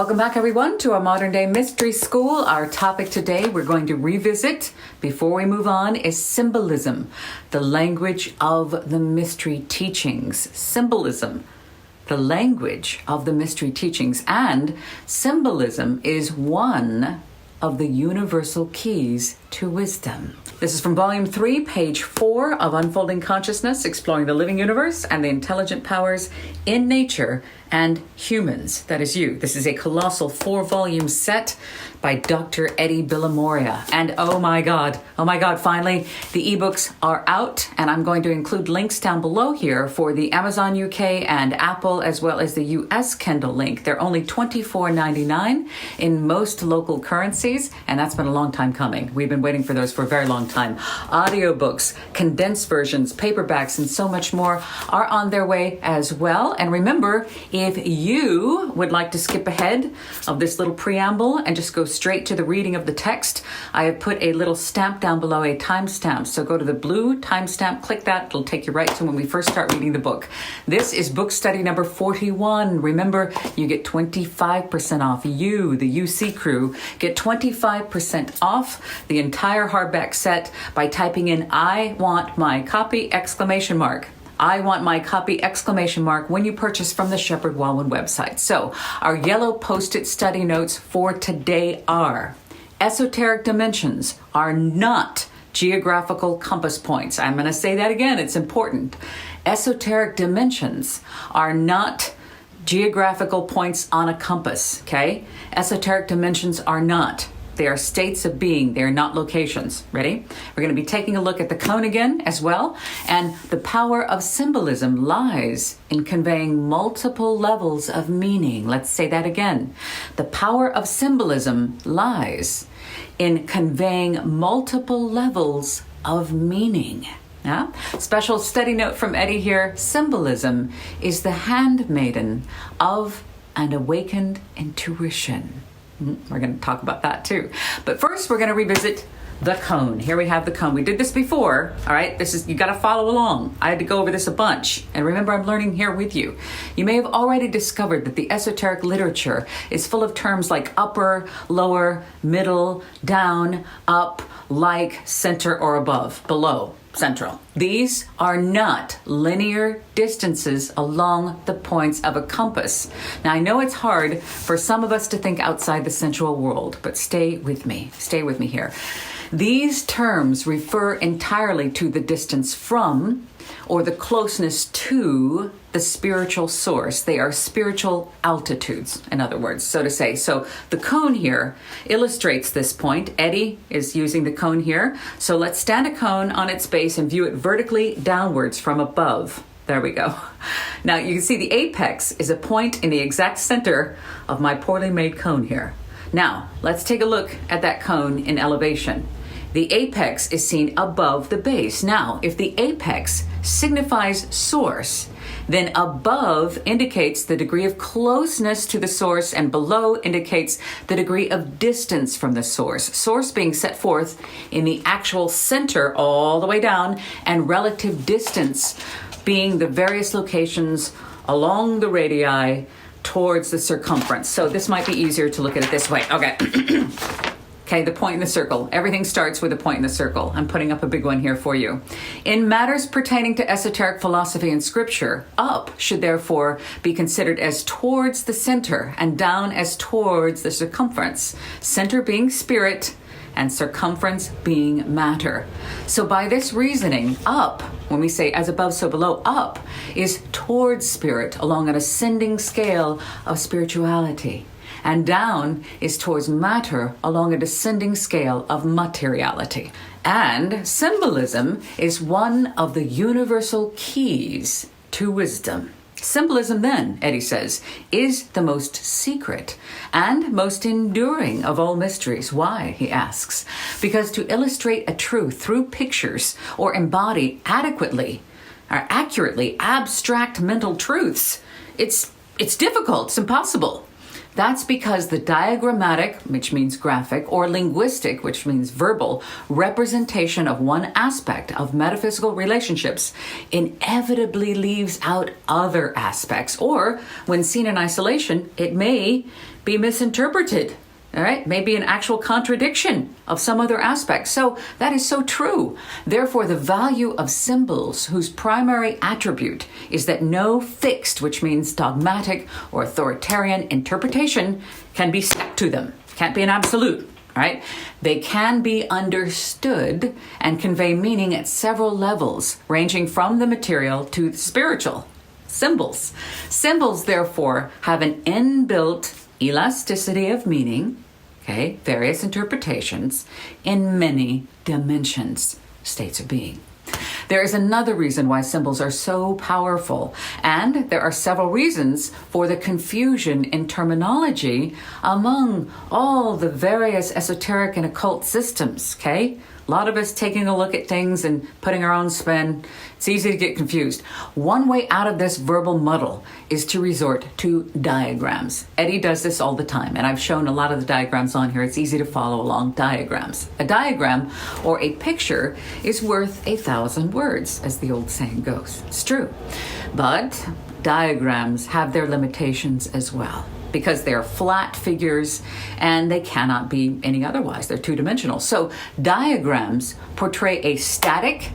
Welcome back, everyone, to our Modern Day Mystery School. Our topic today we're going to revisit, before we move on, is symbolism, the language of the mystery teachings. Symbolism, the language of the mystery teachings. And symbolism is one of the universal keys to wisdom. This is from Volume 3, page 4 of Unfolding Consciousness, Exploring the Living Universe and the Intelligent Powers in Nature and Humans. That is you. This is a colossal 4-volume set by Dr. Eddie Bilimoria. And oh my God, finally, the ebooks are out, and I'm going to include links down below here for the Amazon UK and Apple, as well as the US Kindle link. They're only $24.99 in most local currencies, and that's been a long time coming. We've been waiting for those for a very long time. Audiobooks, condensed versions, paperbacks, and so much more are on their way as well. And remember, if you would like to skip ahead of this little preamble and just go straight to the reading of the text, I have put a little stamp down below, a timestamp. So go to the blue timestamp, click that, it'll take you right to when we first start reading the book. This is book study number 41. Remember, you get 25% off. You, the UC crew, get 25% off the entire hardback set by typing in "I want my copy!" I want my copy! When you purchase from the Shepherd Walwyn website. So our yellow post-it study notes for today are: esoteric dimensions are not geographical compass points. I'm going to say that again. It's important. Esoteric dimensions are not geographical points on a compass, okay? Esoteric dimensions are not. They are states of being. They are not locations. Ready? We're going to be taking a look at the cone again as well. And the power of symbolism lies in conveying multiple levels of meaning. Let's say that again. The power of symbolism lies in conveying multiple levels of meaning. Yeah? Special study note from Eddie here. Symbolism is the handmaiden of an awakened intuition. We're going to talk about that too. But first, we're going to revisit the cone. Here we have the cone. We did this before. All right. You got to follow along. I had to go over this a bunch. And remember, I'm learning here with you. You may have already discovered that the esoteric literature is full of terms like upper, lower, middle, down, up, like, center, or above, below, central. These are not linear distances along the points of a compass. Now, I know it's hard for some of us to think outside the sensual world, but stay with me here. These terms refer entirely to the distance from or the closeness to the spiritual source. They are spiritual altitudes, in other words, so to say. So the cone here illustrates this point. Eddie is using the cone here. So let's stand a cone on its base and view it vertically downwards from above. There we go. Now you can see the apex is a point in the exact center of my poorly made cone here. Now let's take a look at that cone in elevation. The apex is seen above the base. Now, if the apex signifies source, then above indicates the degree of closeness to the source, and below indicates the degree of distance from the source. Source being set forth in the actual center all the way down, and relative distance being the various locations along the radii towards the circumference. So this might be easier to look at it this way. Okay. Okay, the point in the circle. Everything starts with a point in the circle. I'm putting up a big one here for you. In matters pertaining to esoteric philosophy and scripture, up should therefore be considered as towards the center and down as towards the circumference. Center being spirit and circumference being matter. So by this reasoning, up, when we say as above, so below, up is towards spirit along an ascending scale of spirituality. And down is towards matter along a descending scale of materiality. And symbolism is one of the universal keys to wisdom. Symbolism, then, Eddie says, is the most secret and most enduring of all mysteries. Why, he asks? Because to illustrate a truth through pictures or embody adequately or accurately abstract mental truths, it's difficult, it's impossible. That's because the diagrammatic, which means graphic, or linguistic, which means verbal, representation of one aspect of metaphysical relationships inevitably leaves out other aspects, or when seen in isolation, it may be misinterpreted. All right, maybe an actual contradiction of some other aspect. So that is so true. Therefore, the value of symbols whose primary attribute is that no fixed, which means dogmatic or authoritarian interpretation can be stuck to them. Can't be an absolute, right? They can be understood and convey meaning at several levels, ranging from the material to the spiritual. Symbols. Symbols, therefore, have an inbuilt elasticity of meaning, okay, various interpretations in many dimensions, states of being. There is another reason why symbols are so powerful, and there are several reasons for the confusion in terminology among all the various esoteric and occult systems, okay? A lot of us taking a look at things and putting our own spin. It's easy to get confused. One way out of this verbal muddle is to resort to diagrams. Eddie does this all the time, and I've shown a lot of the diagrams on here. It's easy to follow along. Diagrams. A diagram or a picture is worth 1,000 words, as the old saying goes. It's true. But diagrams have their limitations as well, because they're flat figures and they cannot be any otherwise. They're two-dimensional. So diagrams portray a static,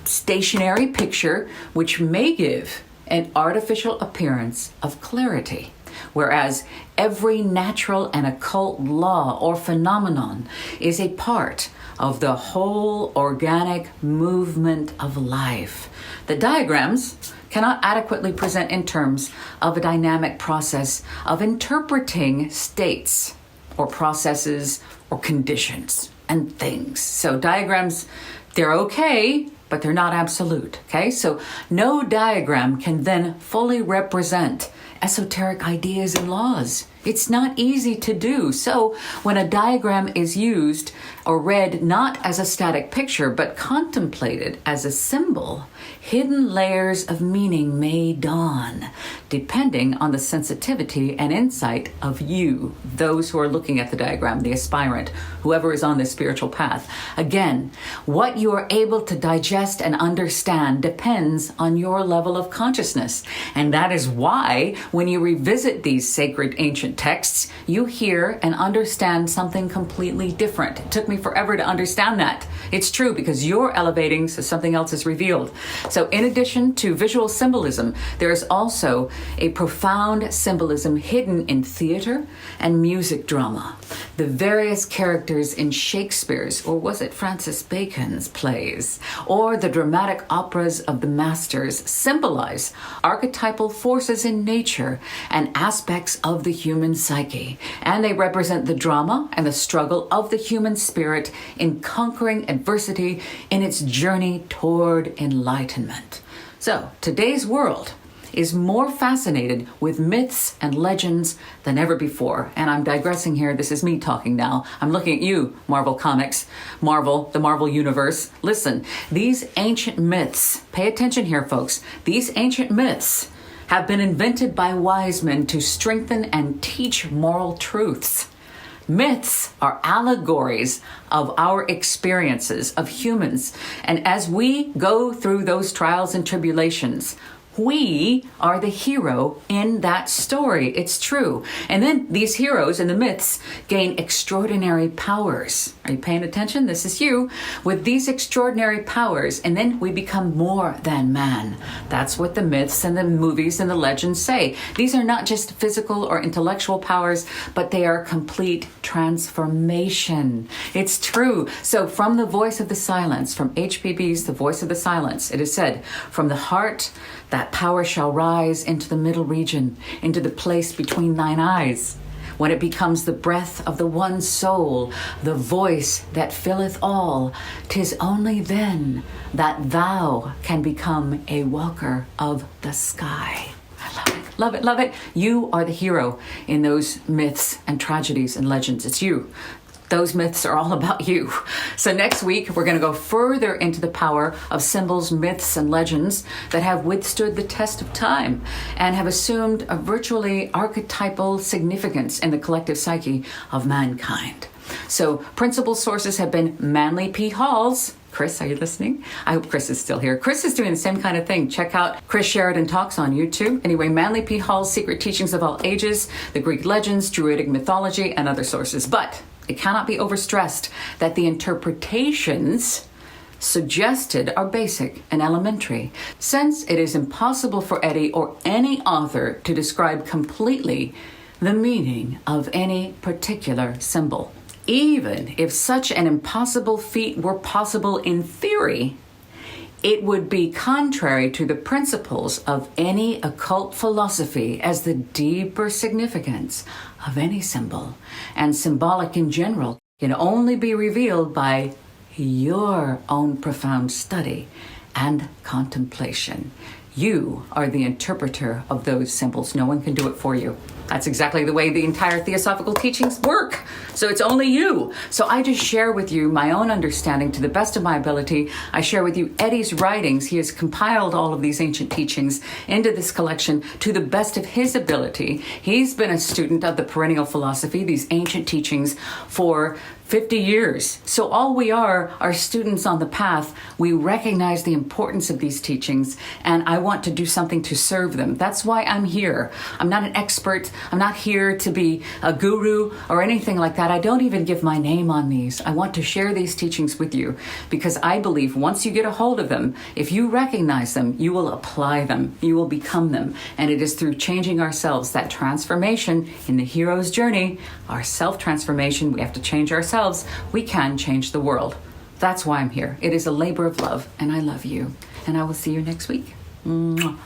stationary picture which may give an artificial appearance of clarity, whereas every natural and occult law or phenomenon is a part of the whole organic movement of life. The diagrams cannot adequately present in terms of a dynamic process of interpreting states or processes or conditions and things. So diagrams, they're okay, but they're not absolute, okay? So no diagram can then fully represent esoteric ideas and laws. It's not easy to do. So when a diagram is used or read not as a static picture, but contemplated as a symbol, hidden layers of meaning may dawn, depending on the sensitivity and insight of you, those who are looking at the diagram, the aspirant, whoever is on this spiritual path. Again, what you are able to digest and understand depends on your level of consciousness. And that is why when you revisit these sacred ancient texts, you hear and understand something completely different. It took me forever to understand that. It's true, because you're elevating, so something else is revealed. So in addition to visual symbolism, there is also a profound symbolism hidden in theater and music drama. The various characters in Shakespeare's, or was it Francis Bacon's plays, or the dramatic operas of the masters symbolize archetypal forces in nature and aspects of the human psyche. And they represent the drama and the struggle of the human spirit in conquering adversity in its journey toward enlightenment. So today's world is more fascinated with myths and legends than ever before. And I'm digressing here. This is me talking now. I'm looking at you, Marvel Comics, Marvel, the Marvel Universe. Listen, these ancient myths, pay attention here, folks. These ancient myths have been invented by wise men to strengthen and teach moral truths. Myths are allegories of our experiences of humans. And as we go through those trials and tribulations, we are the hero in that story. It's true. And then these heroes in the myths gain extraordinary powers. Are you paying attention? This is you. With these extraordinary powers, and then we become more than man. That's what the myths and the movies and the legends say. These are not just physical or intellectual powers, but they are complete transformation. It's true. So from the voice of the silence, from HPB's The Voice of the Silence, it is said, from the heart, that power shall rise into the middle region, into the place between thine eyes. When it becomes the breath of the one soul, the voice that filleth all, 'tis only then that thou can become a walker of the sky. I love it, love it, love it. You are the hero in those myths and tragedies and legends. It's you. Those myths are all about you. So next week, we're going to go further into the power of symbols, myths, and legends that have withstood the test of time and have assumed a virtually archetypal significance in the collective psyche of mankind. So principal sources have been Manly P. Hall's. Chris, are you listening? I hope Chris is still here. Chris is doing the same kind of thing. Check out Chris Sheridan Talks on YouTube. Anyway, Manly P. Hall's Secret Teachings of All Ages, the Greek Legends, Druidic Mythology, and other sources. But it cannot be overstressed that the interpretations suggested are basic and elementary, since it is impossible for Eddie or any author to describe completely the meaning of any particular symbol. Even if such an impossible feat were possible in theory, it would be contrary to the principles of any occult philosophy, as the deeper significance of any symbol and symbolic in general can only be revealed by your own profound study and contemplation. You are the interpreter of those symbols. No one can do it for you. That's exactly the way the entire Theosophical teachings work. So it's only you. So I just share with you my own understanding to the best of my ability. I share with you Eddie's writings. He has compiled all of these ancient teachings into this collection to the best of his ability. He's been a student of the perennial philosophy, these ancient teachings, for 50 years. So all we are students on the path. We recognize the importance of these teachings, and I want to do something to serve them. That's why I'm here. I'm not an expert. I'm not here to be a guru or anything like that. I don't even give my name on these. I want to share these teachings with you because I believe once you get a hold of them, if you recognize them, you will apply them. You will become them. And it is through changing ourselves, that transformation in the hero's journey, our self-transformation, we have to change ourselves. We can change the world. That's why I'm here. It is a labor of love, and I love you. And I will see you next week. Mwah.